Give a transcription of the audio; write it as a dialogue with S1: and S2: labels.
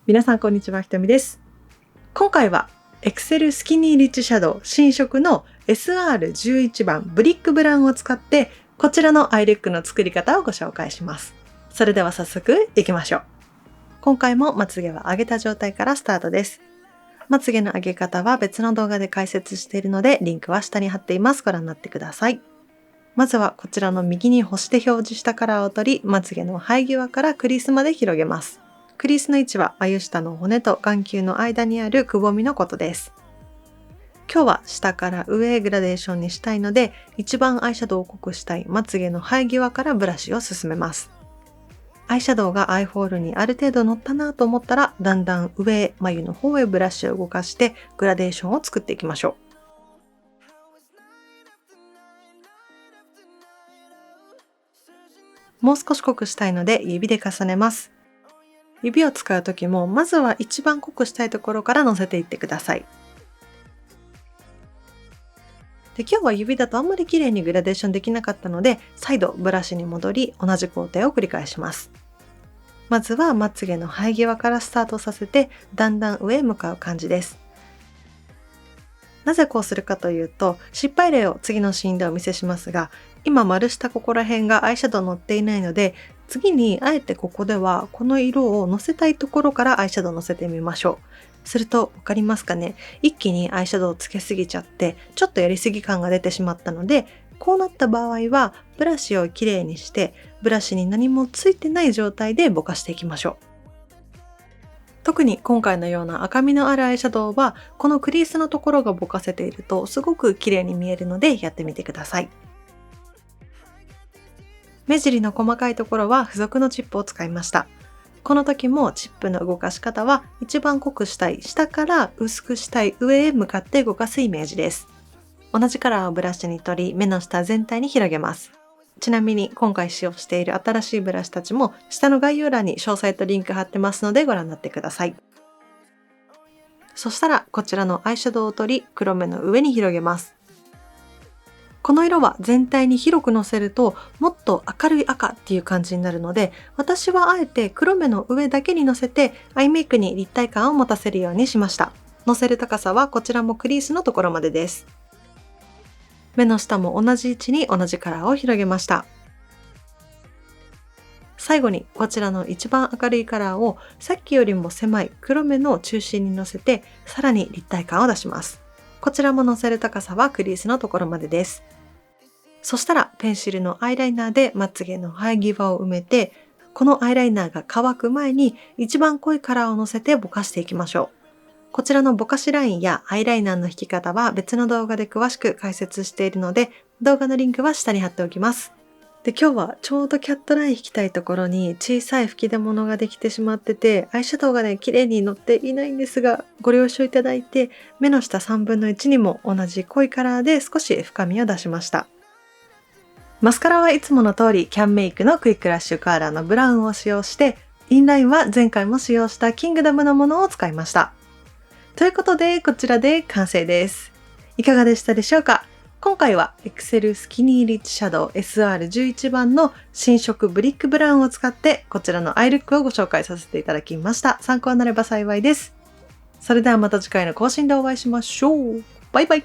S1: 皆さんこんにちは、ひとみです。今回はエクセルスキニーリッチシャドウ新色の SR11 番ブリックブラウンを使ってこちらのアイルックの作り方をご紹介します。それでは早速いきましょう。今回もまつげは上げた状態からスタートです。まつげの上げ方は別の動画で解説しているのでリンクは下に貼っています。ご覧になってください。まずはこちらの右に星で表示したカラーを取り、まつげの生え際からクリースまで広げます。クリースの位置は眉下の骨と眼球の間にあるくぼみのことです。今日は下から上へグラデーションにしたいので、一番アイシャドウを濃くしたいまつげの生え際からブラシを進めます。アイシャドウがアイホールにある程度乗ったなと思ったら、だんだん上へ眉の方へブラシを動かしてグラデーションを作っていきましょう。もう少し濃くしたいので指で重ねます。指を使うときも、まずは一番濃くしたいところからのせていってください。で、今日は指だとあんまり綺麗にグラデーションできなかったので、再度ブラシに戻り、同じ工程を繰り返します。まずはまつげの生え際からスタートさせて、だんだん上へ向かう感じです。なぜこうするかというと、失敗例を次のシーンでお見せしますが、今丸下ここら辺がアイシャドウ乗っていないので、次にあえてここではこの色をのせたいところからアイシャドウのせてみましょう。するとわかりますかね、一気にアイシャドウをつけすぎちゃってちょっとやりすぎ感が出てしまったので、こうなった場合はブラシをきれいにしてブラシに何もついてない状態でぼかしていきましょう。特に今回のような赤みのあるアイシャドウはこのクリースのところがぼかせているとすごく綺麗に見えるのでやってみてください。目尻の細かいところは付属のチップを使いました。この時もチップの動かし方は一番濃くしたい下から薄くしたい上へ向かって動かすイメージです。同じカラーをブラシに取り目の下全体に広げます。ちなみに今回使用している新しいブラシたちも下の概要欄に詳細とリンク貼ってますのでご覧になってください。そしたらこちらのアイシャドウを取り黒目の上に広げます。この色は全体に広くのせるともっと明るい赤っていう感じになるので、私はあえて黒目の上だけにのせてアイメイクに立体感を持たせるようにしました。のせる高さはこちらもクリースのところまでです。目の下も同じ位置に同じカラーを広げました。最後にこちらの一番明るいカラーをさっきよりも狭い黒目の中心にのせてさらに立体感を出します。こちらものせる高さはクリースのところまでです。そしたらペンシルのアイライナーでまつげの生え際を埋めて、このアイライナーが乾く前に一番濃いカラーをのせてぼかしていきましょう。こちらのぼかしラインやアイライナーの引き方は別の動画で詳しく解説しているので、動画のリンクは下に貼っておきます。で、今日はちょうどキャットライン引きたいところに小さい吹き出物ができてしまってて、アイシャドウがね、綺麗に乗っていないんですが、ご了承いただいて、目の下3分の1にも同じ濃いカラーで少し深みを出しました。マスカラはいつもの通りキャンメイクのクイックラッシュカーラーのブラウンを使用して、インラインは前回も使用したキングダムのものを使いました。ということでこちらで完成です。いかがでしたでしょうか。今回はエクセルスキニーリッチシャドウ SR11 番の新色ブリックブラウンを使ってこちらのアイルックをご紹介させていただきました。参考になれば幸いです。それではまた次回の更新でお会いしましょう。バイバイ。